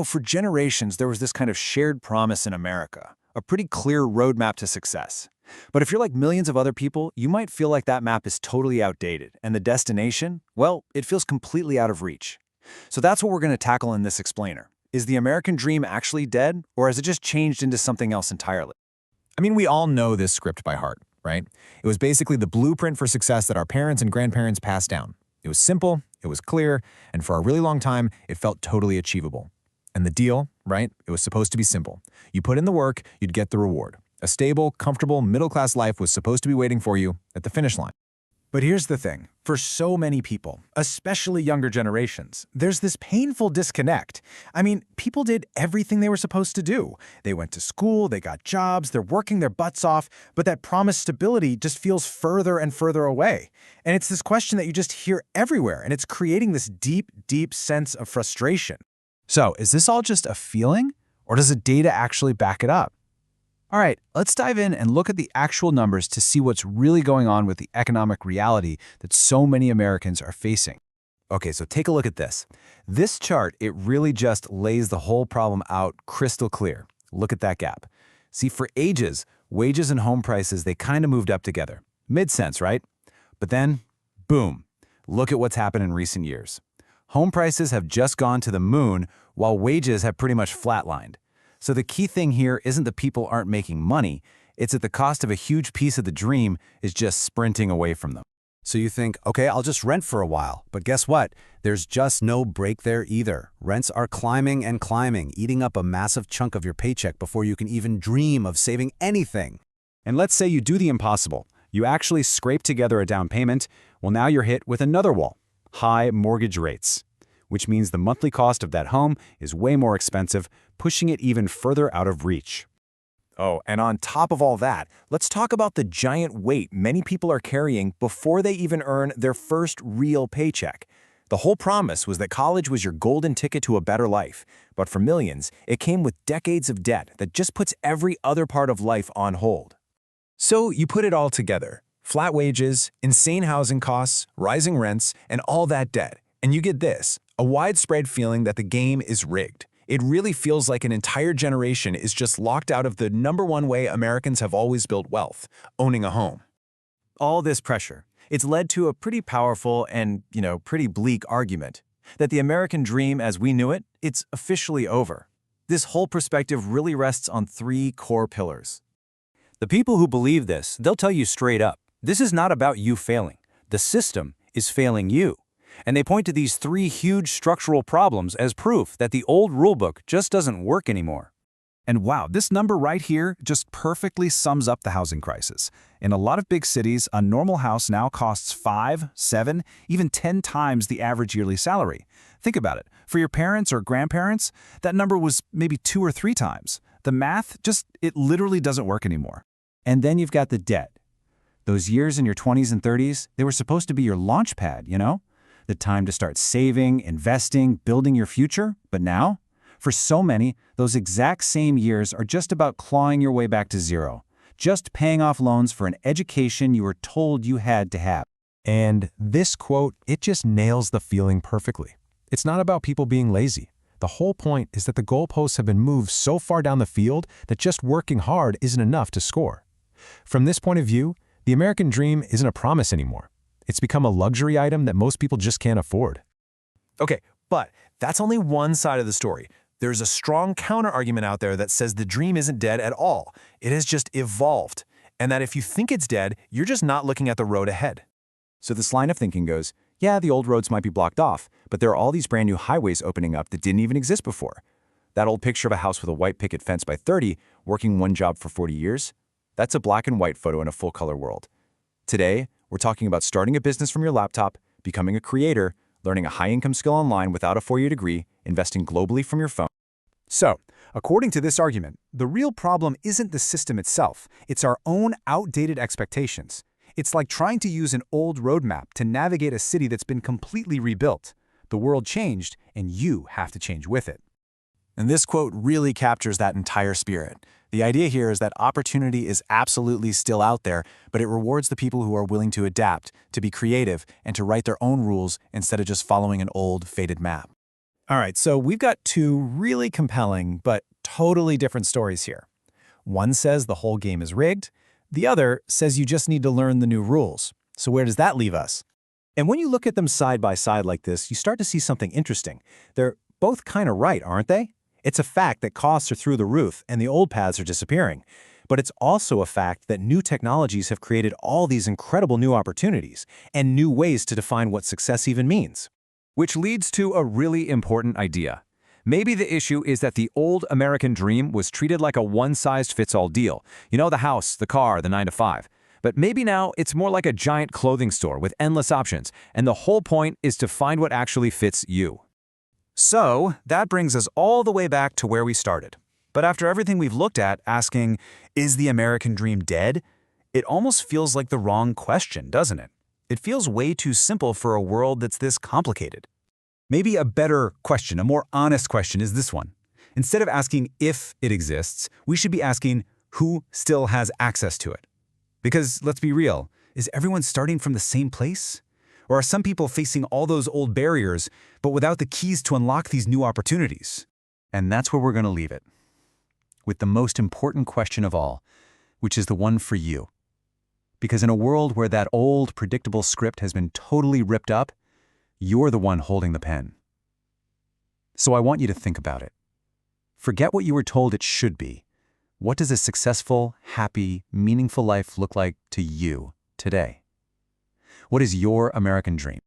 For generations, there was this kind of shared promise in America, a pretty clear roadmap to success. But if you're like millions of other people, you might feel like that map is totally outdated, and the destination, well, it feels completely out of reach. So that's what we're going to tackle in this explainer. Is the American dream actually dead, or has it just changed into something else entirely? I mean, we all know this script by heart, right? It was basically the blueprint for success that our parents and grandparents passed down. It was simple, it was clear, and for a really long time, it felt totally achievable. And the deal, right? It was supposed to be simple. You put in the work, you'd get the reward. A stable, comfortable, middle-class life was supposed to be waiting for you at the finish line. But here's the thing. For so many people, especially younger generations, there's this painful disconnect. I mean, people did everything they were supposed to do. They went to school, they got jobs, they're working their butts off, but that promised stability just feels further and further away. And it's this question that you just hear everywhere, and it's creating this deep, deep sense of frustration. So, is this all just a feeling, or does the data actually back it up? All right, let's dive in and look at the actual numbers to see what's really going on with the economic reality that so many Americans are facing. Okay, so take a look at this. This chart, it really just lays the whole problem out crystal clear. Look at that gap. See, for ages, wages and home prices, they kind of moved up together. Mid-sense, right? But then, boom, look at what's happened in recent years. Home prices have just gone to the moon, while wages have pretty much flatlined. So the key thing here isn't that people aren't making money, it's that the cost of a huge piece of the dream is just sprinting away from them. So you think, okay, I'll just rent for a while. But guess what? There's just no break there either. Rents are climbing and climbing, eating up a massive chunk of your paycheck before you can even dream of saving anything. And let's say you do the impossible. You actually scrape together a down payment. Well, now you're hit with another wall: high mortgage rates, which means the monthly cost of that home is way more expensive, pushing it even further out of reach. Oh, and on top of all that, let's talk about the giant weight many people are carrying before they even earn their first real paycheck. The whole promise was that college was your golden ticket to a better life, but for millions, it came with decades of debt that just puts every other part of life on hold. So you put it all together: flat wages, insane housing costs, rising rents, and all that debt. And you get this: a widespread feeling that the game is rigged. It really feels like an entire generation is just locked out of the #1 way Americans have always built wealth: owning a home. All this pressure, it's led to a pretty powerful and, pretty bleak argument that the American dream as we knew it, it's officially over. This whole perspective really rests on 3 core pillars. The people who believe this, they'll tell you straight up, this is not about you failing. The system is failing you. And they point to these 3 huge structural problems as proof that the old rulebook just doesn't work anymore. And wow, this number right here just perfectly sums up the housing crisis. In a lot of big cities, a normal house now costs 5, 7, even 10 times the average yearly salary. Think about it. For your parents or grandparents, that number was maybe 2 or 3 times. The math it literally doesn't work anymore. And then you've got the debt. Those years in your 20s and 30s, they were supposed to be your launch pad, the time to start saving, investing, building your future. But now, for so many, those exact same years are just about clawing your way back to zero, just paying off loans for an education you were told you had to have. And this quote, it just nails the feeling perfectly. It's not about people being lazy. The whole point is that the goalposts have been moved so far down the field that just working hard isn't enough to score. From this point of view, the American dream isn't a promise anymore. It's become a luxury item that most people just can't afford. Okay, but that's only one side of the story. There's a strong counter-argument out there that says the dream isn't dead at all. It has just evolved, and that if you think it's dead, you're just not looking at the road ahead. So this line of thinking goes, yeah, the old roads might be blocked off, but there are all these brand new highways opening up that didn't even exist before. That old picture of a house with a white picket fence by 30, working one job for 40 years, that's a black and white photo in a full-color world. Today, we're talking about starting a business from your laptop, becoming a creator, learning a high-income skill online without a 4-year degree, investing globally from your phone. So, according to this argument, the real problem isn't the system itself, it's our own outdated expectations. It's like trying to use an old roadmap to navigate a city that's been completely rebuilt. The world changed, and you have to change with it. And this quote really captures that entire spirit. The idea here is that opportunity is absolutely still out there, but it rewards the people who are willing to adapt, to be creative, and to write their own rules instead of just following an old, faded map. All right, so we've got two really compelling but totally different stories here. One says the whole game is rigged. The other says you just need to learn the new rules. So where does that leave us? And when you look at them side by side like this, you start to see something interesting. They're both kind of right, aren't they? It's a fact that costs are through the roof and the old paths are disappearing. But it's also a fact that new technologies have created all these incredible new opportunities and new ways to define what success even means. Which leads to a really important idea. Maybe the issue is that the old American dream was treated like a one-size-fits-all deal. You know, the house, the car, the 9-to-5. But maybe now it's more like a giant clothing store with endless options, and the whole point is to find what actually fits you. So that brings us all the way back to where we started. But after everything we've looked at, asking, is the American dream dead? It almost feels like the wrong question, doesn't it? It feels way too simple for a world that's this complicated. Maybe a better question, a more honest question is this one. Instead of asking if it exists, we should be asking who still has access to it. Because, let's be real, is everyone starting from the same place? Or are some people facing all those old barriers, but without the keys to unlock these new opportunities? And that's where we're going to leave it. With the most important question of all, which is the one for you. Because in a world where that old, predictable script has been totally ripped up, you're the one holding the pen. So I want you to think about it. Forget what you were told it should be. What does a successful, happy, meaningful life look like to you today? What is your American dream?